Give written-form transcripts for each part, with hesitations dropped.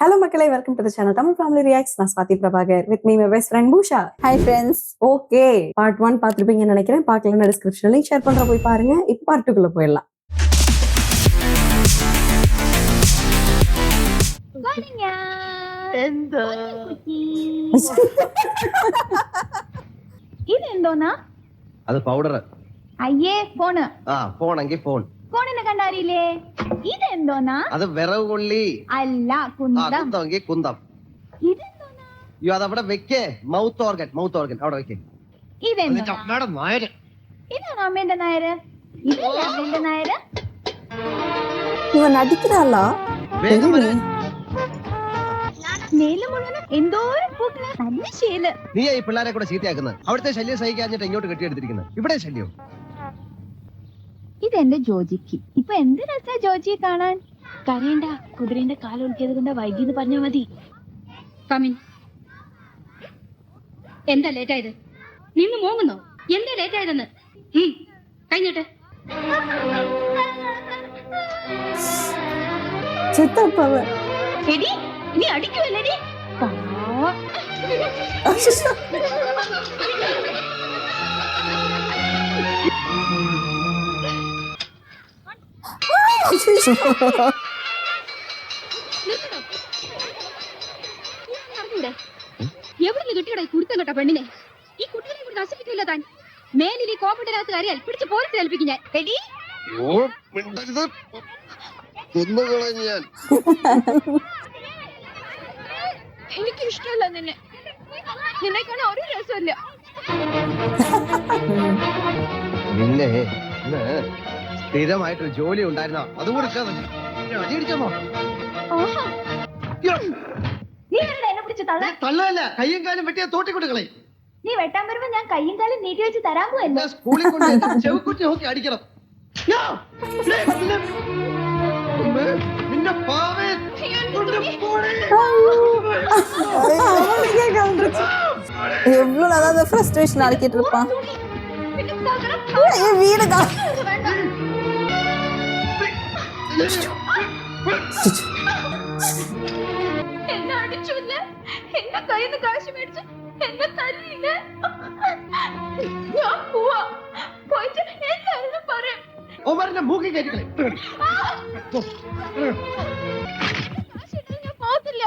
Hello Makalai, welcome to the channel Tamil Family Reacts. நான் Swathi Prabhakar with me my best friend Busha. Hi friends. Okay, part 1 பார்த்திருப்பீங்கன்னு நினைக்கிறேன். பார்க்கலன்னா டிஸ்கிரிப்ஷன்ல link share பண்ற போய் பாருங்க. இப்போ part 2 குள்ள போயிடலாம். ഇത് എന്തോന്നാ? അത് പൗഡർ. അയ്യേ ഫോണ്. ഫോണെങ്കിൽ ഫോൺ. ഫോണിനെ കണ്ടറിയില്ലേ? ഇത് എന്തോന്നാ? അത് വിറവ് കൊള്ളി. അല്ല കുന്തം. കുന്തമെങ്കിൽ കുന്തം. ഇതെന്തോന്നാ? അയ്യോ അതവിടെ വെക്കേ. മൗത്ത് ഓർഗൻ അവിടെ വെക്കേ. ഇതെന്തോന്നാ? അമ്മയുടെ നായര്. ഇതാണോ അമ്മേന്റെ നായര്? ഇതല്ല അമ്മേന്റെ നായര്? ഇവൻ നടിക്കറാളാ? നെയില് മുഴുവനും എന്തോരം പൂക്കള്. നല്ല ശീല. നീ ഈ പിള്ളേരെ കൂടെ ചീത്തയാക്കുന്നത്. അവിടുത്തെ ശല്യം സഹിക്കാഞ്ഞിട്ട് ഇങ്ങോട്ട് കെട്ടിയെടുത്തിരിക്കുന്നത്. ഇവിടെ ശല്യം. ഇതെന്റെ ജോജിക്ക്. ഇപ്പൊ എന്ത് രസാ ജോജിയെ കാണാൻ. കരയണ്ട, കുതിരന്റെ കാലൊളിക്കിയത് കൊണ്ട് വൈകിന്ന് പറഞ്ഞാ മതി. കമിൻ. എന്താ ലേറ്റായത്? നിന്ന് മോങ്ങുന്നോ? എന്താ ലേറ്റായതെന്ന്? കഴിഞ്ഞിട്ട് ചിത്തപ്പവ എടി നീ അടിക്കുവല്ലേടി? എവിടുന്ന് കിട്ടിയടാ കുരുത്തം കേട്ട പെണ്ണിനെ? ഈ കുട്ടികളെ കൂടി നശിപ്പിക്കില്ല താൻ. മേലിൽ ഈ കോപ്പിട്ടനകത്ത് കയറിയാൽ പിടിച്ച് പോലീസ് ഏൽപ്പിക്കും ഞാൻ. എടി എനിക്ക് ഇഷ്ടമല്ല നിന്നെ. നിന്നെ കാണാൻ ഒരു രസമില്ല. നിന്നെ സ്ഥിരമായിട്ടൊരു ജോലി ഉണ്ടായിരുന്നോ? അതും കൂടി അടിയടിച്ചോ? നീ എന്താ എന്നെ പിടിച്ച് തള്ളാൻ? തള്ളല്ല, കയ്യും കാലും വെട്ടിയാ തോട്ടിക്കൊടുക്കളെ. നീ വെട്ടാൻ വരുമ്പോ ഞാൻ കയ്യും കാലും നീട്ടി വെച്ച് തരാൻ പോയല്ലോ. സ്കൂളിൽ കൊണ്ട് ചെവിക്കുറ്റി നോക്കി അടിക്കണം. നിന്റെ പാവേ எவ்வளவு நல்லா அந்த ஃப்ரஸ்ட்ரேஷன் அடக்கிட்டு இருப்பான். வீடு എന്നെ അടിച്ചില്ല, എന്നെ കയ്യിൽ നിന്ന് കാശ് മേടിച്ച് എന്നെ തല്ലിയില്ല. ഞാൻ പോവാ. പോയിട്ട് എന്തായാലും പറയാം. ഓമറിന്റെ മൂക്കി കയറ്റിക്കളെ. ഞാൻ പോകത്തില്ല.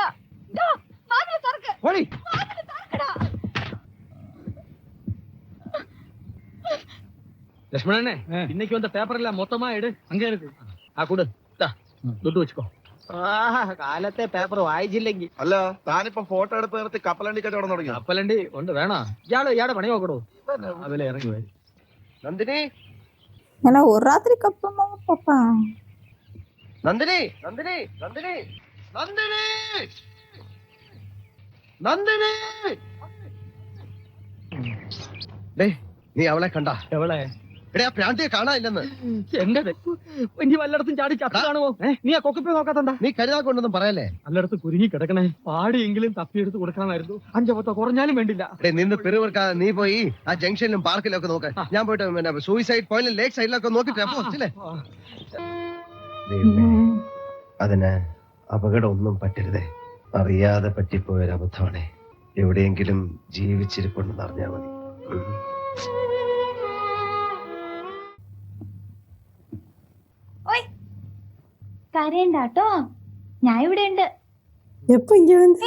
லட்சுமணனே, இன்னைக்கு வந்த பேப்பர் எல்லாம் மொத்தமா எடு. அங்க இருக்கு. கொடு. துட்டு வச்சுக்கோ. കാലത്തെ പേപ്പർ വായിച്ചില്ലെങ്കിൽ. അല്ല താനിപ്പോ ഫോട്ടോ എടുത്ത് നിർത്തി കപ്പലണ്ടി കച്ചവടം തുടങ്ങി. കപ്പലണ്ടി ഉണ്ട് വേണോ? ഇയാളെ പണി നോക്കണോ? അതിലെ ഇറങ്ങി വരും. നന്ദിനി, ஏன்னா ஒரு ராத்திரிக்கு அப்புறமா பாப்பா. നന്ദിനി, നന്ദിനി, നന്ദിനി, നന്ദിനി, നന്ദിനി. നീ അവളെ കണ്ട? എവളെ? എടാ പ്രാന്തിയെ കാണാനില്ലെന്ന്. എന്റെ ഇനി വല്ലയിടത്തും ചാടി ചത്ത കാണുമോ? നീ ആ കൊക്കപ്പി നോക്കാത്തണ്ട. നീ കരുതാക്കൊണ്ടൊന്നും പറയല്ലേ. നല്ലയിടത്ത് കുരുങ്ങി കിടക്കണേ. പാടിയെങ്കിലും തപ്പിയെടുത്ത് കൊടുക്കണമായിരുന്നു. 5 കുറഞ്ഞാലും വേണ്ടില്ല. നിന്ന് പിറുവിറുക്കാതെ നീ പോയി ആ ജംഗ്ഷനിലും പാർക്കിലും ഒക്കെ നോക്ക. ഞാൻ പോയിട്ട് സൂയിസൈഡ് പോയിന്റിലും ലേക്ക് സൈഡിലൊക്കെ നോക്കിട്ട് അതിന് അപകടം ഒന്നും പറ്റരുതേ. അറിയാതെ പറ്റിപ്പോയൊരു അബദ്ധമാണേ. എവിടെയെങ്കിലും ജീവിച്ചിരിപ്പുണ്ടെന്ന് അറിഞ്ഞാൽ മതി. കരയണ്ടാട്ടോ, ഞാൻ ഇവിടെ ഉണ്ട്. எப்போ இங்க வந்த?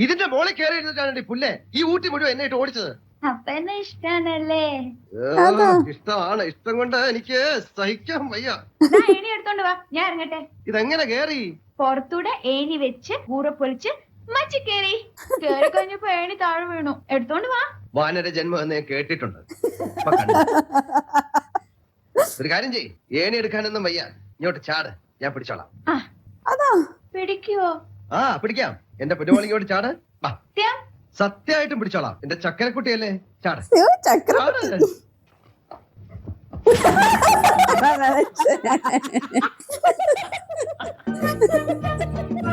ഇതിന്റെ മോളിൽ കയറി ഇരുന്നിട്ടാണ് പുല്ലേ ഈ ഊട്ടി മുഴുവൻ എന്നെ ഇട്ട് ഓടിച്ചത്. അപ്പൊ എന്നെ ഇഷ്ടാണല്ലേ? ഇഷ്ടമാണ്. ഇഷ്ടം കൊണ്ട് എനിക്ക് സഹിക്കാൻ വയ്യ. ഏണി എടുത്തോണ്ട് വാ, ഞാൻ ഇറങ്ങട്ടെ. ഇതെങ്ങനെ കേറി? പുറത്തൂടെ ഏണി വെച്ച് കൂറ പൊളിച്ച് മച്ചി കേറി. കേറി കഴിഞ്ഞപ്പോ ഏണി താഴെ വീണു. എടുത്തോണ്ട് വാ. വാനര ജന്മം എന്ന് ഞാൻ കേട്ടിട്ടുണ്ട്. ഒരു കാര്യം ചെയ്യ്, ഏണി എടുക്കാനൊന്നും വയ്യ. ഇങ്ങോട്ട് ചാട്, ഞാൻ പിടിച്ചോളാം. പിടിക്കുവോ? പിടിക്കാം. എന്റെ പുരോളിങ്ങോട്ട് ചാട്. സത്യമായിട്ടും പിടിച്ചോളാം. എന്റെ ചക്കരക്കുട്ടിയല്ലേ, ചാട്.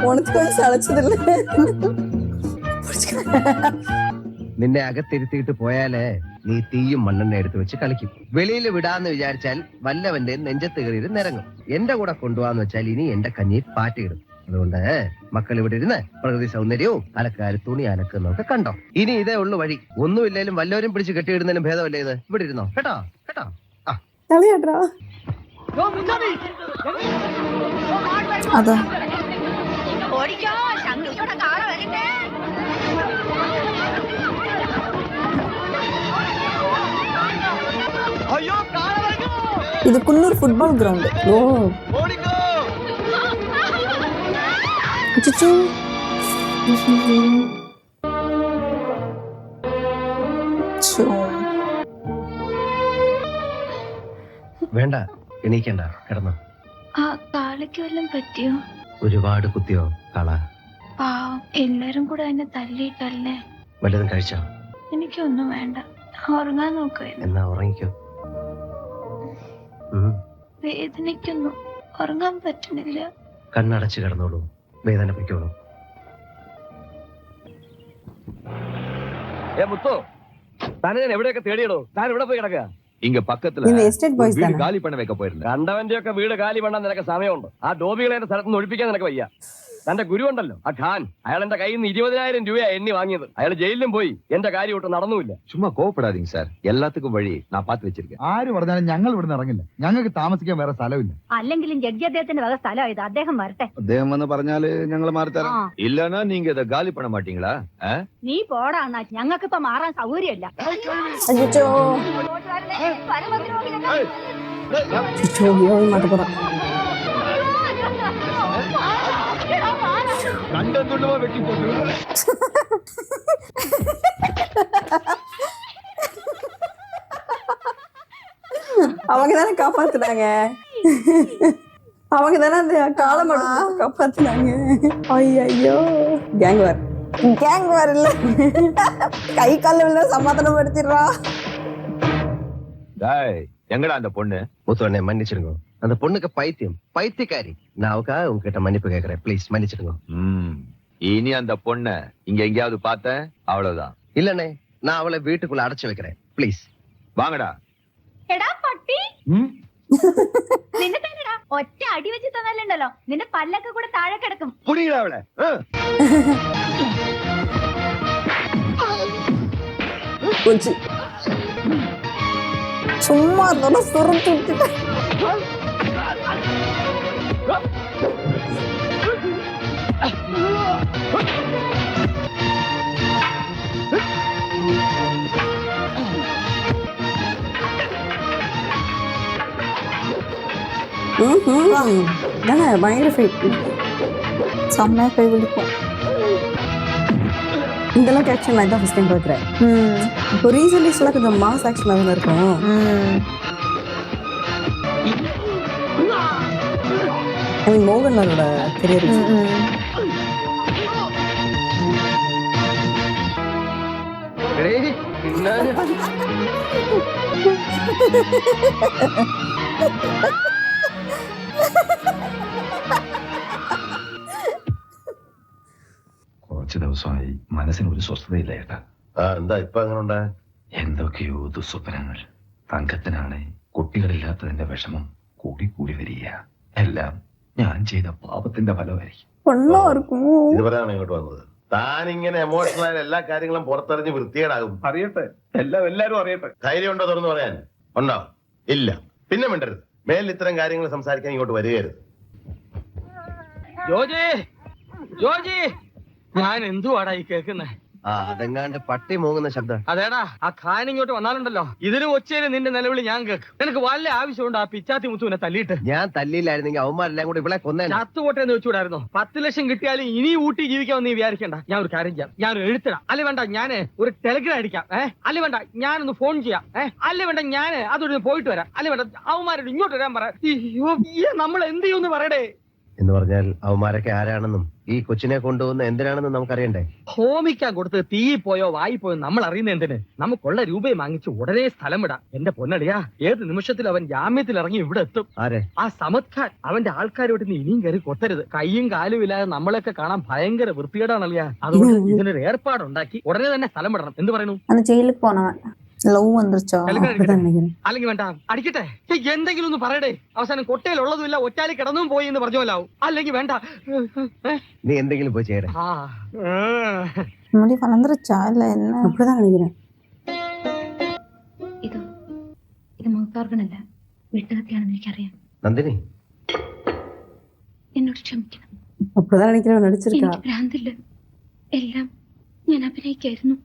உனக்கு கொஞ்சம் சளைச்சதில்ல. നിന്നെ അകത്തിരുത്തിയിട്ട് പോയാലേ നീ തീയും മണ്ണെണ്ണ എടുത്ത് വെച്ച് കളിക്കും. വെളിയിൽ വിടാന്ന് വിചാരിച്ചാൽ വല്ലവന്റെ നെഞ്ചത്ത് കയറിയിട്ട് നിരങ്ങും. എന്റെ കൂടെ കൊണ്ടുപോകാന്ന് വെച്ചാൽ ഇനി എന്റെ കഞ്ഞി പാറ്റിയിടും. അതുകൊണ്ട് മക്കൾ ഇവിടെ ഇരുന്ന് പ്രകൃതി സൗന്ദര്യവും അലക്കാര് തുണി അലക്കുന്നൊക്കെ കണ്ടോ. ഇനി ഇതേ ഉള്ളു വഴി. ഒന്നുമില്ലേലും വല്ലവരും പിടിച്ച് കെട്ടിയിടുന്നതിനും ഭേദമല്ലേ ഇത്. ഇവിടെ ഇരുന്നോ കേട്ടോ കേട്ടോ. കളിയാട്ടാ അതാ ഓടിക്കോ ശങ്കുടെ കാള വരട്ടെ. ഇത് കുന്നൂർ ഫുട്ബോൾ ഗ്രൗണ്ട്. ഓ ചുച്ചു വേണ്ട എണീക്കണ്ട കിടന്നോ. ആ കാളയ്ക്ക് വല്ലതും പറ്റിയോ? ഒരുപാട് കുത്തിയോ കാള? പാവം എല്ലാരും കൂടെ എന്നെ തല്ലിയിട്ടല്ലേ. വല്ലതും കഴിച്ചോ? എനിക്കൊന്നും വേണ്ട, ഉറങ്ങാൻ നോക്കുവായിരുന്നു. എന്നാ ഉറങ്ങിക്കോ. വേദനിക്കുന്നു, ഉറങ്ങാൻ പറ്റുന്നില്ല. കണ്ണടച്ച് കിടന്നോളൂ, വേദന പൊയ്ക്കോളൂ. முத்து தானே எവിടെയൊക്കെ തേടിയടോ? താൻ എവിടെ പോയി കിടക്കുക? ഇങ്ങ പക്കത്തില് വീട് കാലി പണ വെക്ക പോയിരുന്നു. കണ്ടവന്റെ ഒക്കെ വീട് കാലി പണ നിനക്ക് സമയമുണ്ട്. ആ ഡോബികളെ എന്റെ സ്ഥലത്ത് നിന്ന് ഒഴിപ്പിക്കാൻ നിനക്ക് വയ്യ. തന്റെ ഗുരു ഉണ്ടല്ലോ ആ ഖാൻ, അയാൾ എന്റെ കയ്യിൽ നിന്ന് 20,000 രൂപ എണ്ണി വാങ്ങിയത്. അയാൾ ജയിലിലും പോയി, എന്റെ കാര്യം ഒട്ടും നടന്നുമില്ല. ചുമ്മാ കോവപ്പെടാதீங்க സാർ, എല്ലാത്തുക്കും വഴി ഞാൻ പാത്ത് വെച്ചിരിക്കാം. ആര് പറഞ്ഞാലും ഞങ്ങൾ ഇവിടുന്ന് ഇറങ്ങില്ല. ഞങ്ങൾക്ക് താമസിക്കാൻ വേറെ സ്ഥലമില്ല. അല്ലെങ്കിലും ജഡ്ജി അദ്ദേഹത്തിന്റെ വക സ്ഥലമായത്. അദ്ദേഹം വരട്ടെ. അദ്ദേഹം വന്ന് പറഞ്ഞാല് ഞങ്ങൾ മാറിത്തരാം. இல்லனா நீங்க இத காலி பண்ண மாட்டீங்களா? നീ പോടാ അണ്ണാ, ഞങ്ങൾക്കിപ്പോ മാറാൻ സൗകര്യമില്ല. கண்டந்துள்ளவா வெட்டி போட்டு அவங்க தானே காப்பாத்துனாங்க. அவங்க தானே அந்த காலை மட்டும் காப்பாத்துனாங்க. ஐயோ கேங் வார் இல்ல, கை கால விழுந்தா சமாதானப்படுத்திடுறா. டேய் எங்கடா அந்த பொண்ணு? முத்துவண்ணே மன்னிச்சிருங்க, அந்த பொண்ணுக்கு பைத்தியக்காரி. நான் அவக்காக உங்ககிட்ட மன்னிப்பு கேட்கறேன், ப்ளீஸ் மன்னிச்சிருங்க. இனி அந்த பொண்ண இங்க எங்கேயாவது பார்த்தேன் அவ்வளவுதான். இல்லண்ணே, நான் அவளை வீட்டுக்குள்ள அடைச்சு வைக்கிறேன், ப்ளீஸ். வாங்கடா. എടാ പട്ടി, നിന്നെ തന്നെടാ ഒറ്റ അടി വെച്ച് തന്നല്ലുണ്ടല്ലോ, നിന്റെ പല്ലൊക്കെ കൂടെ താഴെ കിടക്കും. புடிங்கடா அவளை. சும்மா அதோட சுருட்டு விட்டுட்டு பயங்கர ஃபைட், செம்மையா கை விழிப்போம். இந்த அளவுக்கு ஆக்ஷன் நான் தான் ஃபர்ஸ்ட் டைம் பார்க்குறேன். இப்போ ரீசெண்ட்லிஸ்ட்லாம் கொஞ்சம் மாஸ் ஆக்ஷனாக தான் இருக்கும். ஐ மீன் மோகன்லாலோட கரியர். കുറച്ച് ദിവസമായി മനസ്സിന് ഒരു സ്വസ്ഥതയില്ല ഏട്ടാ. എന്താ ഇപ്പൊ അങ്ങനെ? എന്തൊക്കെയോ ദുസ്വപ്നങ്ങൾ. തങ്കത്തിനാണ് കുട്ടികളില്ലാത്തതിന്റെ വിഷമം കൂടി വരിക. എല്ലാം ഞാൻ ചെയ്ത പാപത്തിന്റെ ഫലമായിരിക്കും. ഇത് പറയാനാണ് ഇങ്ങോട്ട് വന്നത്. താൻ ഇങ്ങനെ എമോഷണൽ ആയ എല്ലാ കാര്യങ്ങളും പുറത്തെറിഞ്ഞ് വൃത്തികേടാകും. അറിയട്ടെ, എല്ലാരും അറിയട്ടെ. ധൈര്യം ഉണ്ടോ തുറന്നു പറയാൻ? ഉണ്ടോ? ഇല്ല. പിന്നെ മിണ്ടരുത്. മേലിൽ ഇത്തരം കാര്യങ്ങൾ സംസാരിക്കാൻ ഇങ്ങോട്ട് വരികയരുത്. ജോജി ഞാൻ എന്തുവാടാ ഈ കേൾക്കുന്നേ? അതെങ്ങാണ്ട് പട്ടി മൂങ്ങുന്ന ശബ്ദം. അതേടാ, ആ ഖാൻ ഇങ്ങോട്ട് വന്നാലുണ്ടല്ലോ, ഇതിലും ഒച്ചയില് നിന്റെ നിലവിളി ഞാൻ കേൾക്കും. നിനക്ക് വല്ല ആവശ്യമുണ്ട് ആ പിച്ചാത്തി മുത്തുവിനെ തല്ലിയിട്ട്? ഞാൻ തല്ലിയില്ലായിരുന്നെങ്കിൽ അവന്മാരെല്ലാം കൂടി ഇവിടെ കൊന്നേ. ചത്തുപോട്ടെന്ന് വെച്ചുകൂടായിരുന്നോ? 10 ലക്ഷം കിട്ടിയാലും ഇനി ഊട്ടി ജീവിക്കാമെന്ന് നീ വിചാരിക്കണ്ട. ഞാൻ ഒരു കാര്യം ചെയ്യാം, ഞാനൊരു എഴുത്തിടാം. അല്ലെ വേണ്ട ഞാൻ ഒരു ടെലിഗ്രാം അടിക്കാം. അല്ലെ വേണ്ട ഞാനൊന്ന് ഫോൺ ചെയ്യാം. അല്ലെ വേണ്ട ഞാൻ അതൊരു പോയിട്ട് വരാം. അല്ലെ വേണ്ട അവന്മാരോട് ഇങ്ങോട്ട് വരാൻ പറ. നമ്മൾ എന്ത് ചെയ്യുമെന്ന് പറയടേ. എന്ന് പറഞ്ഞാൽ അവന്മാരൊക്കെ ആരാണെന്നും ഈ കൊച്ചിനെ കൊണ്ടുവന്ന് എന്തിനാണെന്നും നമുക്കറിയണ്ടേ? ഹോമിക്കാൻ കൊടുത്ത് തീ പോയോ വായി പോയോ നമ്മൾ അറിയുന്ന എന്തിന്? നമുക്കുള്ള രൂപയെ വാങ്ങിച്ച് ഉടനെ സ്ഥലം വിടാം. എന്റെ പൊന്നടിയാ, ഏത് നിമിഷത്തിൽ അവൻ ജാമ്യത്തിൽ ഇറങ്ങി ഇവിടെ എത്തും. ആരെ? ആ സമദ് ഖാൻ. അവന്റെ ആൾക്കാരോട് നീ ഇനിയും കയറി കൊത്തരുത്. കൈയും കാലും ഇല്ലാതെ നമ്മളൊക്കെ കാണാൻ ഭയങ്കര വൃത്തികേടാണല്ലേ. അതുകൊണ്ട് ഇതിനൊരു ഏർപ്പാടുണ്ടാക്കി ഉടനെ തന്നെ സ്ഥലം വിടണം. എന്ത് പറയുന്നു? ജയിലിൽ പോണവൻ ലവ് വന്നിருச்சா telegram அப்படிதான் நினைக்கிறேன். അല്ലെങ്കിൽ വേണ്ട അടിക്കട്ടെ എന്തെങ്കിലും ഒന്ന് പറയടേ അവസാനം കൊട്ടയിൽ ഉള്ളതുമില്ല ഒറ്റാലി കിടന്നും പോയി എന്ന് പറഞ്ഞോലാവും അല്ലെങ്കിൽ വേണ്ട നീ എന്തെങ്കിലും പോയി ചെയ്യടേ. ആ முடி வளர்ந்துருச்சா இல்ல என்ன அப்படிதான் நினைக்கிறேன். ഇത് മൗത്തോർഗനല്ല വീട്ടുകത്തിയാണെന്ന് എനിക്കറിയാം. നന്ദിനി എന്നോട് ക്ഷമിക്കണം. அப்படிதான் நினைக்கிறேன் நடிச்சிருக்கா. എനിക്ക് ഭ്രാന്തില്ല. എല്ലാം ഞാൻ അഭിനയിക്കായിരുന്നു.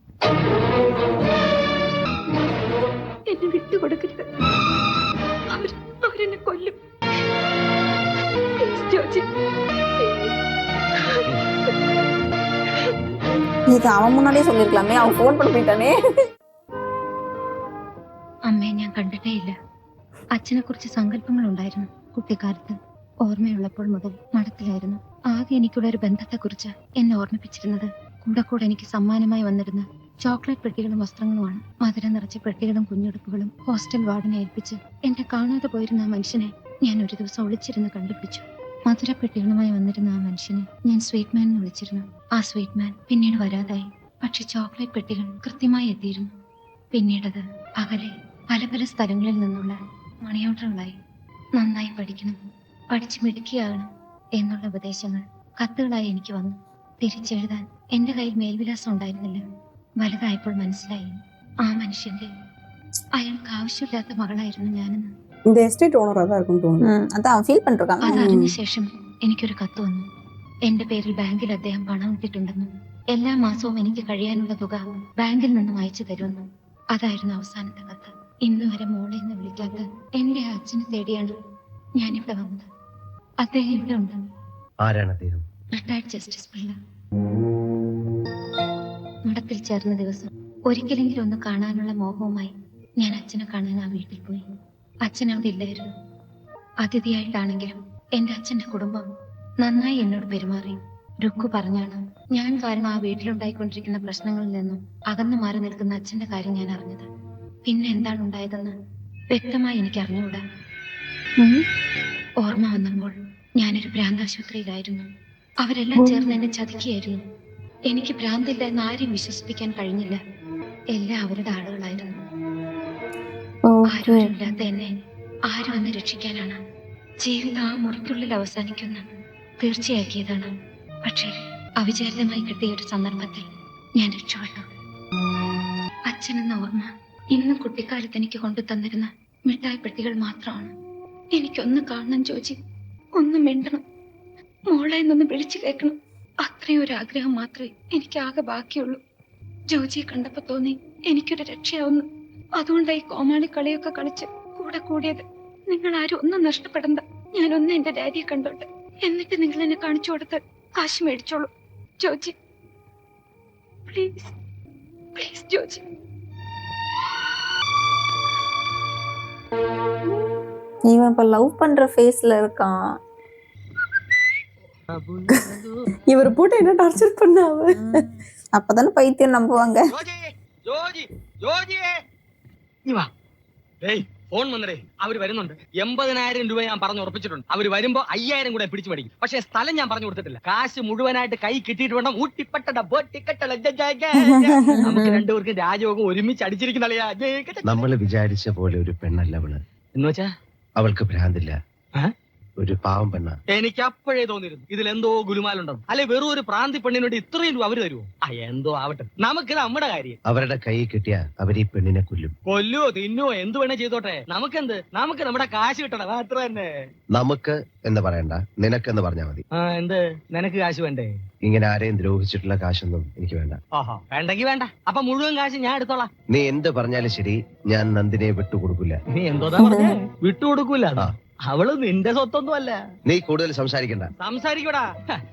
എന്നെ വിട്ടുകൊടുക്കരുത്. അവരെന്നെ കൊല്ലും. Please, ജോജി. இது அவன் முன்னாடியே சொல்லிருக்கலாமே, அவன் ஃபோன் பண்ணி போயிட்டானே. അമ്മയെ ഞാൻ കണ്ടിട്ടേ ഇല്ല. അച്ഛനെ കുറിച്ച് സങ്കല്പങ്ങൾ ഉണ്ടായിരുന്നു കുട്ടിക്കാലത്ത്. ഓർമ്മയുള്ളപ്പോൾ മുതൽ മഠത്തിലായിരുന്നു. ആകെ എനിക്കുള്ള ഒരു ബന്ധത്തെക്കുറിച്ച് എന്നെ ഓർമ്മിപ്പിച്ചിരുന്നത് കൂടെ എനിക്ക് സമ്മാനമായി വന്നിരുന്ന ചോക്ലേറ്റ് പെട്ടികളും വസ്ത്രങ്ങളുമാണ്. മധുരം നിറച്ച പെട്ടികളും കുഞ്ഞുടുപ്പുകളും ഹോസ്റ്റൽ വാർഡനെ ഏൽപ്പിച്ച് എന്റെ കാണാതെ പോയിരുന്ന ആ മനുഷ്യനെ ഞാൻ ഒരു ദിവസം ഒളിച്ചിരുന്ന് കണ്ടുപിടിച്ചു. മധുരപ്പെട്ടികളുമായി വന്നിരുന്ന ആ മനുഷ്യനെ ഞാൻ സ്വീറ്റ് മാൻ എന്ന് വിളിച്ചിരുന്നു. ആ സ്വീറ്റ് മാൻ പിന്നീട് വരാതായി. പക്ഷെ ചോക്ലേറ്റ് പെട്ടികൾ കൃത്യമായി എത്തിയിരുന്നു. പിന്നീടത് അകലെ പല പല സ്ഥലങ്ങളിൽ നിന്നുള്ള മണി ഓർഡറുകളായി. നന്നായി പഠിക്കണം, പഠിച്ചു മിടുക്കിയാകണം എന്നുള്ള ഉപദേശങ്ങൾ കത്തുകളായി എനിക്ക് വന്നു. തിരിച്ചെഴുതാൻ എന്റെ കയ്യിൽ മേൽവിലാസം ഉണ്ടായിരുന്നില്ല. വലുതായപ്പോൾ മനസ്സിലായി ആ മനുഷ്യന്റെ അയാൾക്ക് ആവശ്യമില്ലാത്ത മകളായിരുന്നു ഞാനെന്ന്. இந்த எஸ்டேட் ஓனர் அதான் இருக்கும் தோணுது. அதான் ஃபீல் பண்ணிருக்காங்க. അതറിഞ്ഞ ശേഷം എനിക്കൊരു കത്ത് വന്നു. എന്റെ പേരിൽ ബാങ്കിൽ അദ്ദേഹം പണം ഇട്ടിട്ടുണ്ടെന്നും എല്ലാ മാസവും എനിക്ക് കഴിയാനുള്ള തുക ബാങ്കിൽ നിന്നും അയച്ചു തരുമെന്നും. അതായിരുന്നു അവസാനത്തെ കത്ത്. ഇന്ന് വരെ മോളെ എന്ന് വിളിക്കാത്ത എന്റെ അച്ഛനെ തേടിയാണ് ഞാനിവിടെ വന്നത്. അദ്ദേഹം ഇവിടെ ഉണ്ട്. ആരാണ് അദ്ദേഹം? Retired justice Pillai. മഠത്തിൽ ചേർന്ന ദിവസം ഒരിക്കലെങ്കിലും ഒന്ന് കാണാനുള്ള മോഹവുമായി ഞാൻ അച്ഛനെ കാണാൻ ആ വീട്ടിൽ പോയി. അച്ഛൻ അവിടെ ഇല്ലായിരുന്നു. അതിഥിയായിട്ടാണെങ്കിലും എന്റെ അച്ഛന്റെ കുടുംബം നന്നായി എന്നോട് പെരുമാറി. രുക്കു പറഞ്ഞാണ് ഞാൻ കാരണം ആ വീട്ടിലുണ്ടായിക്കൊണ്ടിരിക്കുന്ന പ്രശ്നങ്ങളിൽ നിന്നും അകന്നു മാറി നിൽക്കുന്ന അച്ഛന്റെ കാര്യം ഞാൻ അറിഞ്ഞത്. പിന്നെ എന്താണ് ഉണ്ടായതെന്ന് വ്യക്തമായി എനിക്ക് അറിഞ്ഞുകൂടാ. ഓർമ്മ വന്നപ്പോൾ ഞാനൊരു ഭ്രാന്താശുപത്രിയിലായിരുന്നു. അവരെല്ലാം ചേർന്ന് എന്നെ ചതിക്കുകയായിരുന്നു. എനിക്ക് ഭ്രാന്തില്ല എന്ന് ആരെയും വിശ്വസിപ്പിക്കാൻ കഴിഞ്ഞില്ല. എല്ലാം അവരുടെ ആളുകളായിരുന്നു. ആരോരുമില്ലാത്ത എന്നെ ആരും എന്നെ രക്ഷിക്കാനാണ് ജീവിതം ആ മുറിക്കുള്ളിൽ അവസാനിക്കുന്ന തീർച്ചയാക്കിയതാണ്. പക്ഷേ അവിചാരിതമായി കിട്ടിയ ഒരു സന്ദർഭത്തിൽ ഞാൻ രക്ഷപ്പെട്ടു. അച്ഛനെന്ന ഓർമ്മ ഇന്നും കുട്ടിക്കാലത്ത് എനിക്ക് കൊണ്ടു തന്നിരുന്ന മിഠായി പെട്ടികൾ മാത്രമാണ്. എനിക്കൊന്ന് കാണണം ജോജി, ഒന്ന് മിണ്ടണം, മോളെ എന്നൊന്ന് വിളിച്ചു കേൾക്കണം. അത്രയും ഒരു ആഗ്രഹം മാത്രമേ എനിക്ക് ആകെ ബാക്കിയുള്ളൂ. ജോജിയെ കണ്ടപ്പോ തോന്നി എനിക്കൊരു രക്ഷയാവുന്നു. അതുകൊണ്ടായി കോമാളി കളിയൊക്കെ കളിച്ച് കൂടെ കൂടിയത്. നിങ്ങൾ ആരും ഒന്നും നഷ്ടപ്പെടണ്ട. ഞാനൊന്ന് എന്റെ ഡാഡിയെ കണ്ടോട്ടെ, എന്നിട്ട് നിങ്ങൾ എന്നെ കാണിച്ചു കൊടുത്ത് കാശ് മേടിച്ചോളൂ ജോജി. Please please Joji. இவன் இப்ப லவ் பண்ற ஃபேஸ்ல இருக்கான். இவர் போட்டு என்ன டார்ச்சர் பண்ணாவ. அப்பதானே பைத்தியம் நம்புவாங்க. ഫോൺ വന്നടേ, അവര് വരുന്നുണ്ട്. 80,000 രൂപ ഞാൻ പറഞ്ഞു ഉറപ്പിച്ചിട്ടുണ്ട്. അവര് വരുമ്പോ 5,000 കൂടെ പിടിച്ചു മേടിക്കും. പക്ഷെ സ്ഥലം ഞാൻ പറഞ്ഞു കൊടുത്തിട്ടില്ല. കാശ് മുഴുവനായിട്ട് കൈ കിട്ടിയിട്ട് വേണം ഊട്ടിപ്പട്ട നമുക്ക് രണ്ടുപേർക്ക് രാജയോഗം ഒരുമിച്ച് അടിച്ചിരിക്കുന്നളിയാ. നമ്മൾ വിചാരിച്ച പോലെ ഒരു പെണ്ണല്ല അവള്. എന്ന് വെച്ചാ അവൾക്ക് ഭ്രാന്തില്ല, ഒരു പാവം പെണ്ണ. എനിക്ക് അപ്പോഴേ തോന്നിയിരുന്നു ഇതിൽ എന്തോ ഗുലുമാലുണ്ടെന്ന്. അല്ലെ വെറും ഒരു പ്രാന്തി പെണ്ണിനോട് ഇത്രയും രൂപ അവര് തരുമോ? എന്തോ ആവട്ടെ, നമുക്കിത് നമ്മുടെ കാര്യം. അവരുടെ കൈ കിട്ടിയ അവർ ഈ പെണ്ണിനെ കൊല്ലും. കൊല്ലുവോ തിന്നുവോ എന്ത് വേണേ ചെയ്തോട്ടെ. നമുക്കെന്ത്, നമുക്ക് നമ്മുടെ കാശ് കിട്ടണം, അത്ര തന്നെ. നമുക്ക് എന്ന് പറയണ്ട, നിനക്കെന്ന് പറഞ്ഞാ മതി. എന്ത് നിനക്ക് കാശ് വേണ്ടേ? ഇങ്ങനെ ആരെയും ദ്രോഹിച്ചിട്ടുള്ള കാശൊന്നും എനിക്ക് വേണ്ട. വേണ്ടെങ്കി വേണ്ട, അപ്പൊ മുഴുവൻ കാശ് ഞാൻ എടുത്തോളാം. നീ എന്ത് പറഞ്ഞാലും ശരി, ഞാൻ നന്ദിനെ വിട്ടുകൊടുക്കില്ല. നീ എന്തോതാ പറഞ്ഞേ? വിട്ടുകൊടുക്കൂല? അവള് നിന്റെ സ്വത്തൊന്നും അല്ല. നീ കൂടുതൽ സംസാരിക്കണ്ട. സംസാരിക്കടാ.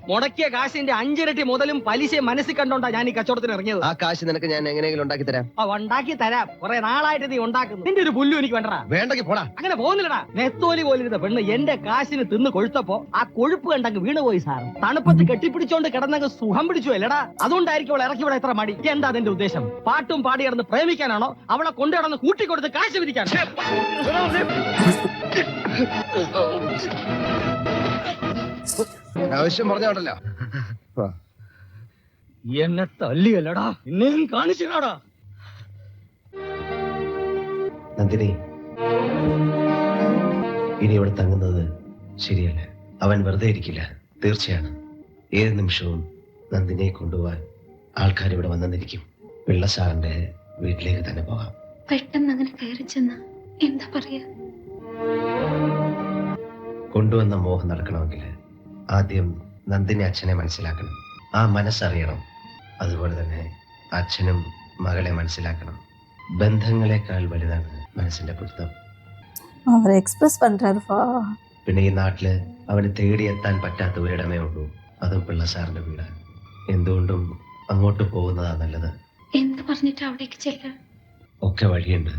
മുടക്കിയ കാശിന്റെ 5 ഇരട്ടി മുതലും പലിശ മനസ്സിൽ കണ്ടോണ്ടാ ഞാൻ ഈ കച്ചവടത്തിന് ഇറങ്ങിയത്. ആ കാശ് നിനക്ക് ഞാൻ എങ്ങനെയെങ്കിലും ഉണ്ടാക്കി തരാം. ഉണ്ടാക്കി തരാം. കുറെ നാളായിട്ട് നീ ഉണ്ടാക്കുന്നു. നിന്റെ ഒരു പുല്ലും എനിക്ക് വേണ്ടടാ. വേണ്ടെങ്കിൽ പോടാ. അങ്ങനെ പോകുന്നില്ലടാ. നെത്തോലി പോലിരുന്ന പെണ്ണ് എന്റെ കാശിന് തിന്ന് കൊഴുത്തപ്പോ ആ കൊഴുപ്പ് കണ്ടങ്ങ് വീണുപോയി സാർ. തണുപ്പത്ത് കെട്ടിപ്പിടിച്ചോണ്ട് കിടന്നങ്ങ് സുഖം പിടിച്ചു അല്ലടാ. അതുകൊണ്ടായിരിക്കും അവളെ ഇറക്കി ഇവിടെ എത്ര മടി. എന്താ അതിന്റെ ഉദ്ദേശം? പാട്ടും പാടി കിടന്ന് പ്രേമിക്കാനാണോ? അവളെ കൊണ്ടു കിടന്ന് കൂട്ടിക്കൊടുത്ത് കാശ് പിരിക്കാനോ? ആവശ്യം പറഞ്ഞോണ്ടല്ലോ. എന്നെ തല്ലിയല്ലടാ, എന്നെയും കാണിച്ചാടാ. നന്ദിനി, ഇനി ഇവിടെ തങ്ങുന്നത് ശരിയല്ല. അവൻ വെറുതെ ഇരിക്കില്ല, തീർച്ചയാണ്. ഏത് നിമിഷവും നന്ദിനിയെ കൊണ്ടുപോകാൻ ആൾക്കാർ ഇവിടെ വന്നെന്നിരിക്കും. പിള്ള സാറിന്റെ വീട്ടിലേക്ക് തന്നെ പോകാം. പെട്ടെന്ന് അങ്ങനെ കയറി ചെന്ന എന്താ പറയാ? കൊണ്ടുവന്ന മോഹം നടക്കണമെങ്കിൽ ആദ്യം നന്ദിനി അച്ഛനെ മനസ്സിലാക്കണം, ആ മനസ്സറിയണം. അതുപോലെ തന്നെ അച്ഛനും മകളെ മനസ്സിലാക്കണം. ബന്ധങ്ങളെക്കാൾ വലുതാണ് മനസ്സിന്റെ പുസ്തകം. அவர் எக்ஸ்பிரஸ் பண்றாருப்பா. പിന്നെ ഈ നാട്ടില് അവന് തേടിയെത്താൻ പറ്റാത്ത ഒരിടമേ ഉള്ളൂ, അതും പിള്ള സാറിന്റെ വീടാണ്. എന്തുകൊണ്ടും അങ്ങോട്ട് പോകുന്നതാ നല്ലത്. എന്ത് പറഞ്ഞിട്ട് അവിടേക്ക് ചെല്ലാം? ഒക്കെ വഴിയുണ്ട്,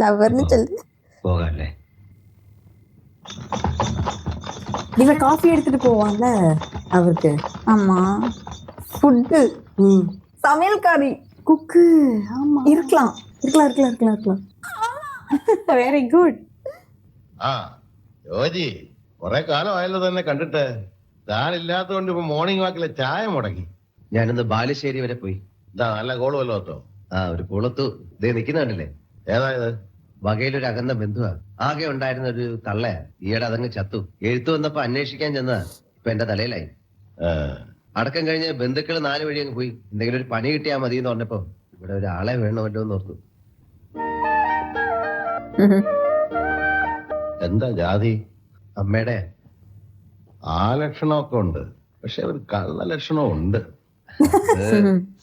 லவர்னு சொல்லு. പോകാല്ലേ? இவன் காஃபி எடுத்துட்டு போவான்ல அவருக்கு. ஆமா, ஃபுட்டு, சமையல்காரி, குக்கு. ஆமா, இருக்கலாம் இருக்கலாம் இருக்கலாம் இருக்கலாம் இருக்கலாம். Very good. ആ ജോജി, കുറെ കാലമായല്ലോ തന്നെ കണ്ടിട്ട്. താനില്ലാത്തതുകൊണ്ട് ഇപ്പൊ മോർണിംഗ് വാക്കിലെ ചായ മുടങ്ങി. ഞാനിന്ന് ബാലുശ്ശേരി വരെ പോയി. ഇതാ നല്ല കോള് വല്ലോ കേട്ടോ. ആ ഒരു കുളത്തു ഇതേ നിൽക്കുന്നുണ്ടല്ലേ. ഏതായത്? വകയിലൊരു അകന്ന ബന്ധുവാ. ആകെ ഉണ്ടായിരുന്ന ഒരു തള്ളയാ. ഈയിടെ അതങ്ങ് ചത്തു. എഴുത്തു വന്നപ്പോ അന്വേഷിക്കാൻ ചെന്നാ ഇപ്പൊ എന്റെ തലയിലായി. അടക്കം കഴിഞ്ഞ് ബന്ധുക്കൾ 4 വഴി അങ്ങ് പോയി. എന്തെങ്കിലും ഒരു പണി കിട്ടിയാ മതി എന്ന് പറഞ്ഞപ്പോ ഇവിടെ ഒരാളെ വേണമല്ലോ എന്ന് ഓർത്തു. എന്താ ജാതി? അമ്മയുടെ ആ ലക്ഷണമൊക്കെ ഉണ്ട്, പക്ഷെ ഒരു കള്ള ലക്ഷണവും ഉണ്ട്.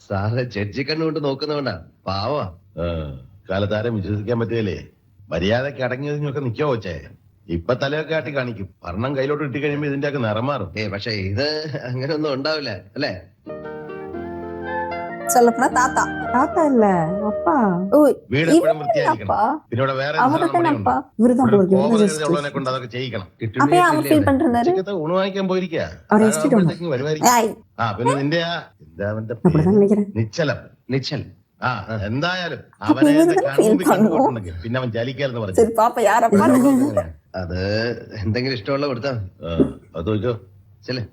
സാറ് ജഡ്ജി കണ്ണുകൊണ്ട് നോക്കുന്നതുകൊണ്ടാ. പാവാ. കാലത്താരം വിശ്വസിക്കാൻ പറ്റിയല്ലേ. മര്യാദക്ക് അടങ്ങിയതിനൊക്കെ നിക്കോ വെച്ചേ. ഇപ്പൊ തലയൊക്കെ ആട്ടി കാണിക്കും. ഭരണം കയ്യിലോട്ട് ഇട്ടി കഴിയുമ്പോ ഇതിന്റെ ഒക്കെ നിറം മാറും. പക്ഷെ ഇത് അങ്ങനെ ഒന്നും ഉണ്ടാവില്ല അല്ലേ? சொல்லப்போனா தாத்தா. தாத்தா இல்ல, அப்பா. ஓ, വീട് എപ്പോഴും വൃത്തിയായിരിക്കണം. പിന്നെ ഇവിടെ വേറെ அவர்தானப்பா. இவர்தான் போறது. ഉള്ളവനെ കൊണ്ട് അതൊക്കെ ചെയ്യിക്കണം. அப்ப ஏன் அவர் ஃபீல் பண்றாரு? ഉച്ചക്കത്തെ ഊണ് വാങ്ങിക്കാൻ പോയിരിക്കാ. அவர் ரெஸ்ட் വരുമായിരിക്കും. ஏய், ആ പിന്നെ നിന്റെ അവന്റെ அப்படிதான் நினைக்கிறேன். നിശ്ചലം. നിശ്ചൽ. ആ എന്തായാലും അവനെ കണ്ടുപോയിട്ടുണ്ടെങ്കിൽ പിന്നെ അവൻ ചലിക്കാലെന്ന് പറഞ്ഞു. சரி பாப்பா யாரப்பா? അത് എന്തെങ്കിലും ഇഷ്ടമുള്ള കൊടുത്താ അത് ചോദിച്ചോ. ചെല്ലേ.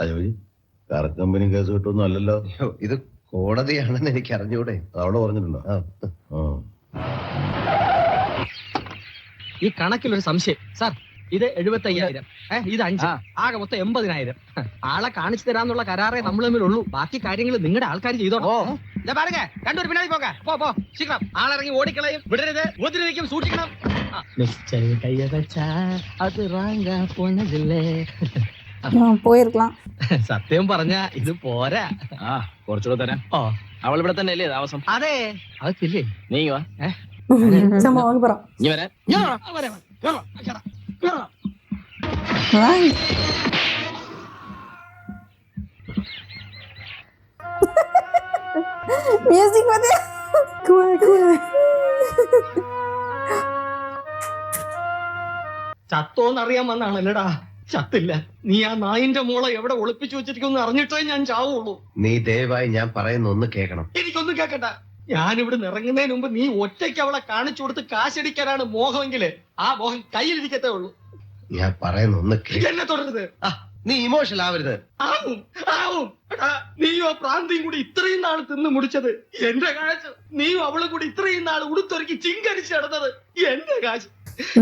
അജോജി, കറക്റ്റ് കമ്പനി കേസ് കിട്ടുമൊന്നും അല്ലല്ലോ. ഇത് കോടതിയാണെന്ന് എനിക്ക് അറിഞ്ഞൂടെ. അവിടെ പറഞ്ഞിട്ടുണ്ടോ? ഈ കണക്കിലൊരു സംശയം സാർ. ഇത് 75,000, ഇത് 5, ആകെ മൊത്തം 80,000. ആളെ കാണിച്ചു തരാന്നുള്ള കരാറേ നമ്മൾ തമ്മിലുള്ളൂ. ബാക്കി കാര്യങ്ങൾ നിങ്ങളുടെ ആൾക്കാർ ചെയ്തോളൂ. പാരുങ്ങ, രണ്ടൊരു പിന്നാടി പോക. പോ ശീഘ്രം. ആളിറങ്ങി ഓടിക്കളയും. വിടരുത്, ഉപദ്രവിക്കും, സൂക്ഷിക്കണം. போயிருக்கலாம். സത്യം പറഞ്ഞ ഇത് പോരാ. കുറച്ചുകൂടെ തരാം. അവൾ ഇവിടെ തന്നെ അല്ലേ താമസം? അതെ, അതൊക്കെ നീ വാ. சும்மா வாங்க போறோம். നീ വരാൻ. மியூசிக் பாத்தியா? குவா குவா. ചത്തോന്നറിയാൻ വന്നാണല്ലടാ. ചത്തില്ല. നീ ആ നായിന്റെ മോളെ എവിടെ ഒളിപ്പിച്ചു വെച്ചിരിക്കുന്നു അറിഞ്ഞിട്ടേ ഞാൻ ചാവുള്ളൂ. നീ ദയവായി ഞാൻ പറയുന്ന ഒന്ന് കേൾക്കണം. എനിക്കൊന്നും കേക്കണ്ട. ഞാനിവിടെ ഇറങ്ങുന്നതിന് മുമ്പ് നീ ഒറ്റയ്ക്ക് അവളെ കാണിച്ചു കൊടുത്ത് കാശടിക്കാനാണ് മോഹമെങ്കില് ആ മോഹം കയ്യിലിരിക്കത്തേ ഉള്ളൂ. ഞാൻ പറയുന്ന ഒന്ന് എന്നെ തുടരുത്. നീ ഇമോഷണൽ ആവരുത്. ആവും. എടാ, നീയോ പ്രാന്തിയും കൂടി ഇത്രയും നാൾ തിന്നു മുടിച്ചത് എന്റെ കാശ്. നീയും അവളും കൂടി ഇത്രയും നാൾ ഉടുത്തൊരുക്കി ചിങ്കടിച്ച് നടന്നത് എന്റെ കാശ്.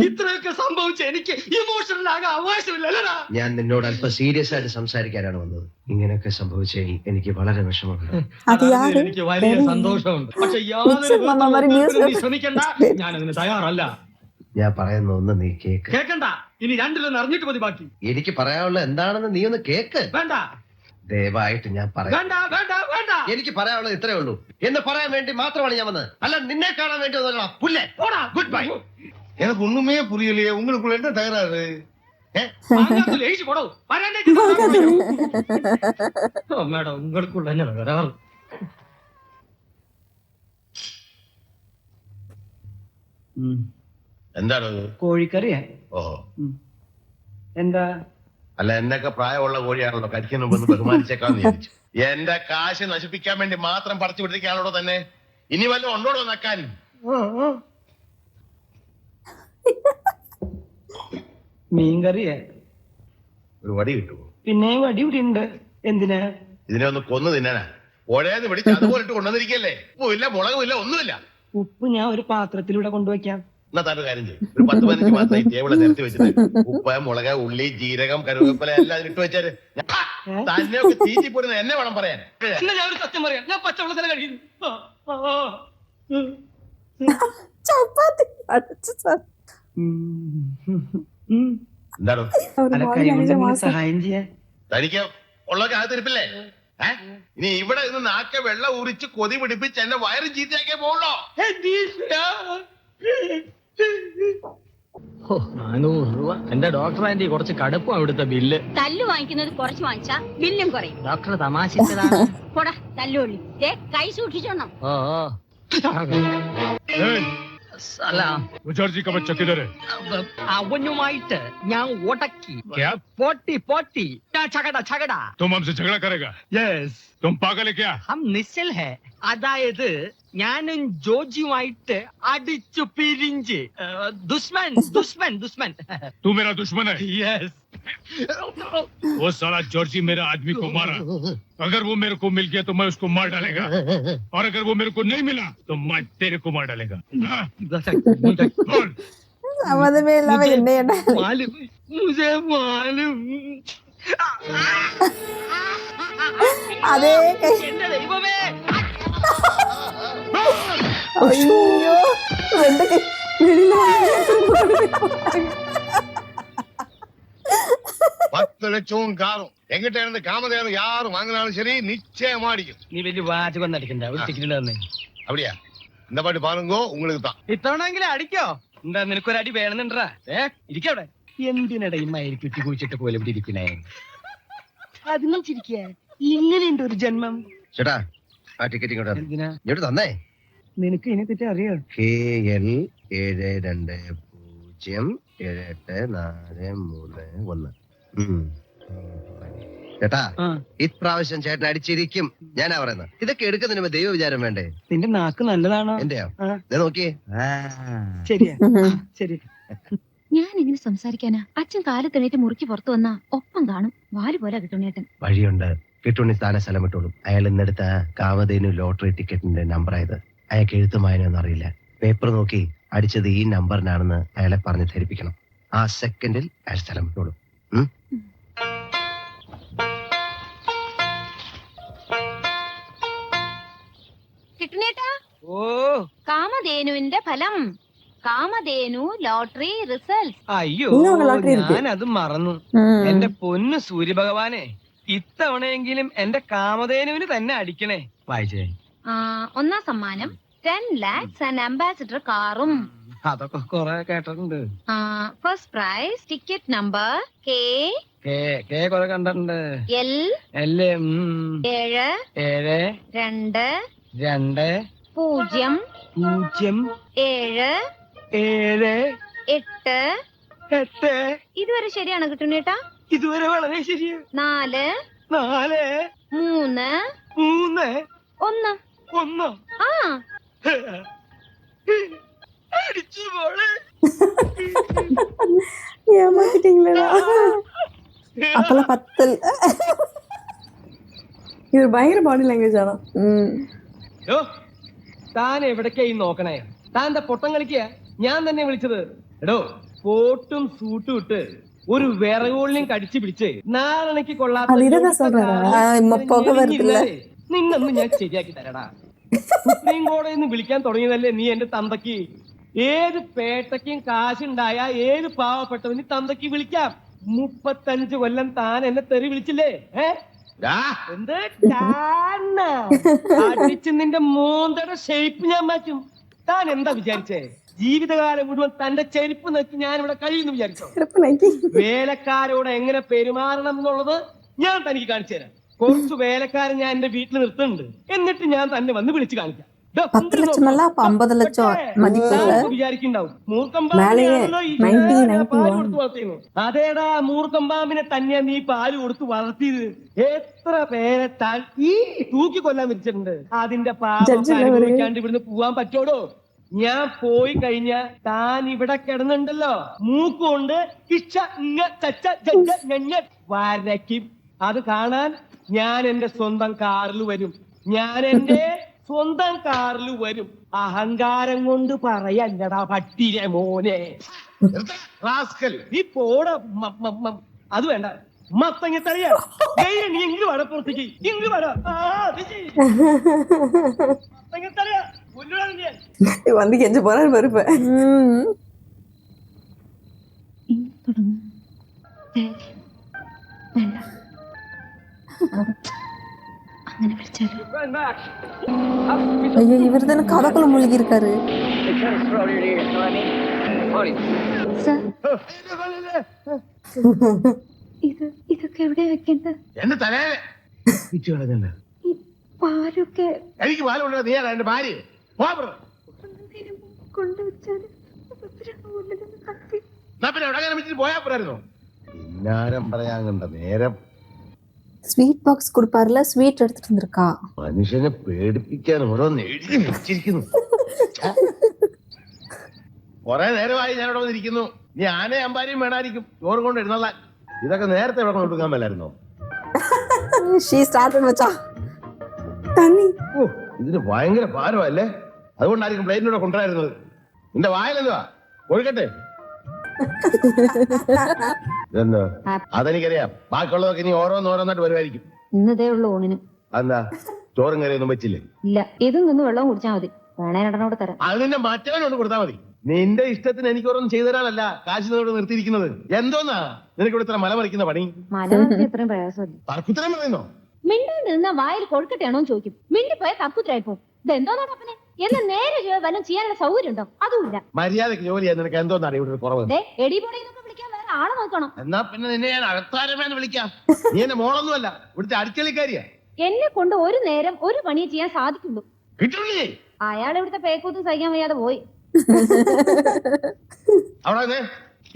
ഇത്രയൊക്കെ സംഭവിച്ച എനിക്ക് ഇമോഷണൽ ആകാൻ അവകാശമില്ലല്ലടാ. ഞാൻ നിന്നോട് അല്പം സീരിയസ് ആയിട്ട് സംസാരിക്കാനാണ് വന്നത്. ഇങ്ങനെയൊക്കെ സംഭവിച്ചതിൽ എനിക്ക് വളരെ വിഷമമുണ്ട്. എനിക്ക് വലിയ സന്തോഷമുണ്ട്. പക്ഷെ യാതൊരു നീ ശ്രമിക്കണ്ട. ഞാനതിന് തയ്യാറല്ല. ഞാൻ പറയുന്ന ഒന്ന് നീ കേക്ക്. കേക്കണ്ട. ഇനി രണ്ടിലൊന്ന് അറിഞ്ഞിട്ട് മതി ബാക്കി. എനിക്ക് പറയാനുള്ള എന്താണെന്ന് നീ ഒന്ന് കേക്ക്. വേണ്ട. ദയവായിട്ട് ഞാൻ പറയാം. എനിക്ക് പറയാനുള്ളത് ഇത്രേ ഉള്ളൂ. എന്ന് പറയാൻ വേണ്ടി മാത്രമാണ് ഞാൻ വന്നത്, അല്ല നിന്നെ കാണാൻ വേണ്ടി വന്നല്ലോ. പുല്ലേ, ഗുഡ് ബൈ. எனக்கு ஒண்ணுமே புரியலையே. உங்களுக்குள்ள என்ன தகராறு? மேடம், உங்களுக்குள்ள என்ன தகராறு? എന്താണ് കോഴിക്കറിയാ? ഓഹോ, എന്താ? അല്ല എന്നൊക്കെ പ്രായമുള്ള കോഴിയാണല്ലോ, കരിക്കുന്നു വന്ന് ബഹുമാനിച്ചേക്കാന്ന് വിചാരിച്ചു. എന്റെ കാശ് നശിപ്പിക്കാൻ വേണ്ടി മാത്രം പറിച്ചു പിടിച്ച ആളോടോ തന്നെ ഇനി വല്ലതും ഉണ്ടോടോ നക്കാൻ? മീൻകറിയാ? ഒരു വടി കിട്ടുമോ? പിന്നെ വടി ഇവിടെ ഉണ്ട്. എന്തിനാ? ഇതിനെ ഒന്ന് കൊന്നു തിന്നാനാ. പുഴയെന്ന് പിടിച്ച് അതുപോലെ ഇട്ട് കൊണ്ടുവന്നിരിക്കല്ലേ. ഉപ്പില്ല, മുളകുമില്ല, ഒന്നുമില്ല. ഉപ്പ് ഞാൻ ഒരു പാത്രത്തിലൂടെ കൊണ്ടുവയ്ക്കാം. എന്നാ താൻ ഒരു കാര്യം ചെയ്യും, ഒരു 10-15 മാസം ഈ ടേബിളെ നിരത്തി വെച്ചിട്ട് ഉപ്പ്, മുളക്, ഉള്ളി, ജീരകം, കരുവേപ്പില എല്ലാം അതിൽ ഇട്ട് വെച്ചാല് തന്നെ ഒക്കെ തീറ്റി പോരുന്ന എന്നെ വേണം പറയാൻ. എന്നാ ഞാൻ ഒരു സത്യം പറയാം, ഞാൻ പച്ചവെള്ളത്തിലെ കഴിയുന്നു. ചപ്പാത്തി അടച്ച് എന്താണോ സഹായം ചെയ്യാൻ തനിക്ക് ഉള്ളൊക്കെ അകത്തിരിപ്പില്ലേ? ഇനി ഇവിടെ നിന്ന് നാക്കെ വെള്ളം ഉരിച്ച് കൊതി പിടിപ്പിച്ച് എന്നെ വയറ് ചീത്തയാക്കിയേ പോവുള്ളോ? 400 രൂപ. എന്റെ ഡോക്ടർ ആന്റി കുറച്ച് കടുപ്പം ഇവിടുത്തെ ബില്ല്. തല്ലു വാങ്ങിക്കുന്നത് കുറച്ച് വാങ്ങിച്ചാ ബില്ലും കുറയും. ഡോക്ടർ തമാശിച്ചതാണ്. പോടാ തല്ലുള്ളി, കൈ സൂക്ഷിച്ചോണം. സലാം. അവനുമായിട്ട് ഞാൻ ഉടക്കി. പോട്ടി ഛകട. तुम हमसे झगड़ा करेगा? യെസ്, तुम पागल है क्या? ഹം നിശ്ചൽ ഹെ. അതായത് ഞാനും ജോജിയുമായിട്ട് അടിച്ചു പിരിഞ്ച്. ദുഷ്മൻ. तू मेरा दुश्मन है? യെസ്. वो साला जॉर्जी मेरा आदमी को मारा। अगर वो मेरे को मिल गया तो मैं उसको मार डालेगा, और अगर वो मेरे को नहीं मिला तो मैं तेरे को मार डालेगा। बोल। സമ്മതമേ ഇല്ലാതെ എന്നെ ചെയ്യണ്ട. അതേ കൈ. എന്റെ ദൈവമേ, അയ്യോ രണ്ട് കൈ വെളിയില് വന്നു. 10 ലക്ഷവും കാറും എங்கிட்ட இருந்து காமதேவன் யாரு வாங்கினாலும் சரி நிச்சயமா அடிக்கும். നീ വലിയ വാചകം അടിക്കണ്ട, ഒരു ടിക്കറ്റ് തന്നെ. அப்படியா? இந்த பாட்டு பாருங்கோ, உங்களுக்கு தான். ഇത്തവണെങ്കിലും അടിക്കോ? എന്താ നിനക്കൊരു അടി വേണമെന്നുണ്ടാ? ഇരിക്കവിടെ. എന്തിനടയുമായി കുറ്റി കുഴിച്ചിട്ട് പോലെ ഇവിടെ ഇരിക്കണേ? അതിനും ചിരിക്കുക. എങ്ങനെയുണ്ട് ഒരു ജന്മം? ചേട്ടാ ആ ടിക്കറ്റ് ഇങ്ങോട്ട് എന്തിനാ? ഇങ്ങോട്ട് തന്നേ. നിനക്ക് ഇതിനെ പറ്റി അറിയോ? KL 720784331. ചേട്ടാ ഇപ്രാവശ്യം ചേട്ടൻ അടിച്ചിരിക്കും, ഞാനാ പറയുന്നത്. ഇതൊക്കെ എടുക്കുന്നതിന് മുമ്പ് ദൈവ വിചാരം വേണ്ടേ? നിന്റെ നാക്ക് നല്ലതാണോ? എന്റെയോ? നോക്കിയേ. ശരിയാ, ശരി. ഞാൻ ഇങ്ങനെ സംസാരിക്കാനാ? അച്ഛൻ കാലത്തെണീറ്റ് മുറിക്ക് പുറത്തു വന്നാ ഒപ്പം കാണും. വാല് പോലെ കിട്ടുണ്ണേട്ടൻ. വഴിയുണ്ട്, കിട്ടുണ്ണി സ്ഥാന സ്ഥലം വിട്ടോളും. അയാൾ ഇന്നെടുത്ത കാമധേനു ലോട്ടറി ടിക്കറ്റിന്റെ നമ്പറായത്. അയാൾക്ക് എഴുത്തും വായനയൊന്നും അറിയില്ല. പേപ്പർ നോക്കി അടിച്ചത് ഈ നമ്പറിനാണെന്ന് അയാളെ പറഞ്ഞ് ധരിപ്പിക്കണം. ആ സെക്കൻഡിൽ അയാൾ സ്ഥലം വിട്ടോളും. കിട്ടുന്നേട്ടാ, ഓ, കാമധേനുവിന്റെ ഫലം. Kamadhenu lottery result. അയ്യോ, ഇന്നും ലോട്ടറി ഇരിക്കും. ഞാനത് മറന്നു. എന്റെ പൊന്ന് സൂര്യഭഗവാനെ, ഇത്തവണയെങ്കിലും എന്റെ കാമധേനുവിന് തന്നെ അടിക്കണേ. വായിച്ചേ. ഒന്നാം സമ്മാനം 10 lakhs ആൻഡ് അംബാസിഡർ കാറും. അതൊക്കെ കൊറേ കേട്ടിട്ടുണ്ട്. First prize ticket number K കൊറേ കണ്ടിട്ടുണ്ട്. L 7 7 2 2 0 0 7 7 8. 8. ഇതുവരെ ശരിയാണ് കിട്ടുന്നേട്ടാ? ഇതുവരെ വളരെ ശരിയാ. 4 4 3 3 1. 1. ആ അടിച്ചു പോളെ. ஏமாத்திட்டீங்களா? அப்பெல்லாம் 10. இது பயங்கர பாடி ലാംഗ്വേജ് ആണ്. താൻ എവിടേക്കായി നോക്കണേ? താൻ എന്താ പൊട്ടം കളിക്കുക? ഞാൻ തന്നെ വിളിച്ചത്. എടോ, കോട്ടും സൂട്ടും ഇട്ട് ഒരു വിറകോളിനും കടിച്ചു പിടിച്ച് നാരണയ്ക്ക് കൊള്ളാത്ത നിന്നൊന്നും ഞാൻ ശരിയാക്കി തരടാ. സുപ്രീം കോടതിയിൽ നിന്ന് വിളിക്കാൻ തുടങ്ങിയതല്ലേ നീ എന്റെ തന്തയ്ക്ക്? ഏത് പേട്ടയ്ക്കും കാശുണ്ടായ ഏത് പാവപ്പെട്ടവന് തന്തയ്ക്ക് വിളിക്കാം. 35 കൊല്ലം താൻ എന്നെ തെറി വിളിച്ചില്ലേ? എന്ത് അടിച്ച് നിന്റെ മോന്തയുടെ ഷേപ്പ് ഞാൻ മാറ്റും. താൻ എന്താ വിചാരിച്ചേ? ജീവിതകാലം മുഴുവൻ തന്റെ ചെരുപ്പ് നോക്കി ഞാൻ ഇവിടെ കഴിയുന്നു വിചാരിച്ചോ? വേലക്കാരോട് എങ്ങനെ പെരുമാറണം എന്നുള്ളത് ഞാൻ തനിക്ക് കാണിച്ചു തരാം. കുറച്ച് വേലക്കാരൻ ഞാൻ എന്റെ വീട്ടിൽ നിർത്തുന്നുണ്ട്. എന്നിട്ട് ഞാൻ തന്നെ വന്ന് വിളിച്ചു കാണിക്കാം. 10 ലക്ഷമല്ല 50 ലക്ഷം വിചാരിക്കുണ്ടാവും അതേടാ, മൂർക്കമ്പാമ്പിനെ തന്നെ നീ പാല് കൊടുത്ത് വളർത്തിയത്. എത്ര പേരെ താൻ ഈ തൂക്കി കൊല്ലാൻ വിരിച്ചിട്ടുണ്ട്. അതിന്റെ പാവക്കാണ്ട് ഇവിടുന്ന് പോവാൻ പറ്റോടോ? ഞാൻ പോയി കഴിഞ്ഞ താൻ ഇവിടെ കിടന്നുണ്ടല്ലോ, മൂക്കുകൊണ്ട് വരയ്ക്കും. അത് കാണാൻ ഞാൻ എന്റെ സ്വന്തം കാറിൽ വരും. ഞാൻ എന്റെ സ്വന്തം കാറിൽ വരും. അഹങ്കാരം കൊണ്ട് പറയല്ലടാ പട്ടിരെ മോനെ. റാസ്കൽ, നീ പോട. അത് വേണ്ട, മത്തങ്ങ തറിയാ നീ ഇങ്ങ് വട പുറത്തേക്ക്, ഇങ്ങ് വട. മത്തങ്ങ തറിയാ வந்து கெஞ்ச போறாரு பருப்ப. ഇനി തുടങ്ങും. വേണ്ട, അങ്ങനെ വിളിച്ചാലോ? ஐயோ இவர் தானே கதக்குள்ள மூழ்கி இருக்காரு. സർ, ഇതൊക്കെ എവിടെ വെക്കേണ്ടത്? എന്റെ തലേ ഈ പാലൊക്കെ എനിക്ക് പാലുണ്ടോ? നീ എന്റെ ഭാര്യ കൊണ്ടുവച്ചാല് പിന്നെ എവിടെ വെച്ചിട്ട് പോയാ പോരായിരുന്നോ? പിന്നാരം പറയാൻ കണ്ട നേരം. ஸ்வீட் பாக்ஸ் கொடுப்பாருல, ஸ்வீட் எடுத்துட்டு வந்திருக்கா. മനുഷ്യനെ പേടിപ്പിക്കാൻ ഓരോന്ന് എഴുതി വെച്ചിരിക്കുന്നു. കൊറേ നേരമായി ഞാൻ ഇവിടെ വന്നിരിക്കുന്നു. നീ ആനയും അമ്പാരിയും വേണമായിരിക്കും ചോറ് കൊണ്ട് എഴുന്നള്ളാൻ. ഇതൊക്കെ നേരത്തെ ഇവിടെ കൊണ്ട് കൊടുക്കാൻ മേലായിരുന്നോ? ഷീ സ്റ്റാർട്ടഡ് വെച്ചാ തണ്ണി. ഓ, ഇതിന് ഭയങ്കര ഭാരമല്ലേ? അതുകൊണ്ടായിരിക്കും പ്ലേറ്റിലൂടെ കൊണ്ടുവരുന്നത്. നിന്റെ വായലെന്തുവാ? ഒഴുകട്ടെ. എന്താ? അതെനിക്കറിയാം. ബാക്കിയുള്ളതൊക്കെ ഇനി ഓരോന്നോരോന്നായിട്ട് വരുമായിരിക്കും. ഇന്നതേ ഉള്ളു ഊണിന്. എന്താ ചോറും കറിയൊന്നും വെച്ചില്ലേ? ഇല്ല, ഇതും നിന്ന് വെള്ളം കുടിച്ചാൽ മതി. വേണേ രണ്ടെണ്ണോട് തരാം. അത് നിന്റെ മറ്റവനോട് കൊടുത്താൽ മതി. നിന്റെ ഇഷ്ടത്തിന് എനിക്ക് ഓരോന്നും ചെയ്തു തരാനല്ല കാശ് നിന്നോട് നിർത്തിയിരിക്കുന്നത്. എന്തോന്നാ നിനക്ക് ഇവിടെ ഇത്ര മല മറിക്കുന്ന പണി? മലയാളത്തിൽ എത്രയും പ്രയാസമല്ല. തർക്കുത്തരം പറയുന്നോ? മിണ്ടാണ്ട് നിന്ന വായിൽ കൊഴുക്കട്ടെയാണോ ചോദിക്കും. മിണ്ടിപ്പോയ തർക്കുത്തരായിപ്പോ. ഇതെന്തോന്നോടൊപ്പനെ എന്ന് നേരെ വല്ലതും ചെയ്യാനുള്ള സൗകര്യം ഉണ്ടോ? അതുമില്ല. മര്യാദക്ക് ജോലി ചെയ്യാൻ നിനക്ക് എന്തോന്നാണ് ഇവിടെ കുറവ്? എടിപൊടിന്നൊക്കെ വിളിക്കാൻ വേറെ ആളെ നോക്കണം. എന്നാ പിന്നെ നിന്നെ ഞാൻ അകത്താരമേന്ന് വിളിക്കാം. നീ എന്റെ മോളൊന്നുമല്ല, ഇവിടുത്തെ അടുക്കളിക്കാരിയാ. എന്നെ കൊണ്ട് ഒരു നേരം ഒരു പണിയെ ചെയ്യാൻ സാധിക്കുള്ളൂ. കിട്ടുന്നില്ലേ? അയാൾ ഇവിടുത്തെ പേക്കൂത്തും സഹിക്കാൻ വയ്യാതെ പോയി. അവിടെ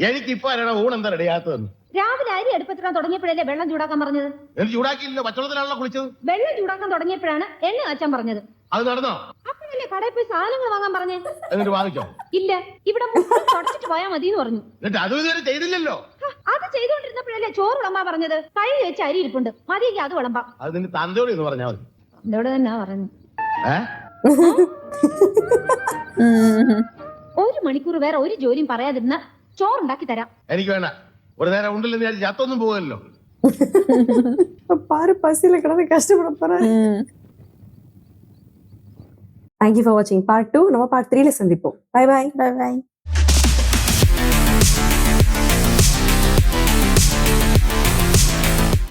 എനിക്കിപ്പോ ആരാണ് ഊണ് എന്താ റെഡിയാത്തതെന്ന്? രാവിലെ അരി അടുപ്പത്തിടാൻ തുടങ്ങിയപ്പോഴല്ലേ വെള്ളം ചൂടാക്കാൻ പറഞ്ഞത്? എനിക്ക് ചൂടാക്കിയില്ലോ, പച്ചവെള്ളത്തിലാണല്ലോ കുളിച്ചത്. വെള്ളം ചൂടാക്കാൻ തുടങ്ങിയപ്പോഴാണ് എണ്ണ കാച്ചാൻ പറഞ്ഞത്. അത് നടന്നോ? അപ്പോഴല്ലേ കടയിൽ പോയി സാധനങ്ങൾ വാങ്ങാൻ പറഞ്ഞേ? എന്നിട്ട് വാങ്ങിച്ചോ? ഇല്ല, ഇവിടെ തുടച്ചിട്ട് പോയാൽ മതി എന്ന് പറഞ്ഞു. എന്നിട്ട് അതും ഇതുവരെ ചെയ്തില്ലല്ലോ. അത് ചെയ്തോണ്ടിരുന്നപ്പോഴല്ലേ ചോറ് വിളമ്പാ പറഞ്ഞത്. കഴുകി വെച്ച് അരി ഇരിപ്പുണ്ട്, മതിയെങ്കിൽ അത് വിളമ്പാം. അത് നിന്റെ തന്തയോട് എന്ന് പറഞ്ഞാൽ മതി. എന്നോട് തന്നെ പറഞ്ഞു. ഒരു മണിക്കൂർ വേറെ ഒരു ജോലിയും പറയാതിരുന്ന ചോറുണ്ടാക്കി തരാം. എനിക്ക് വേണ്ട. ഒരു നേരം ഉണ്ടല്ലോ, ഞാൻ ചത്തൊന്നും പോകല്ലോ. பாரு பசியில கிடந்து கஷ்டப்பட போறேன். Thank you for watching part 2. நம்ம part 3 ல சந்திப்போம். Bye bye.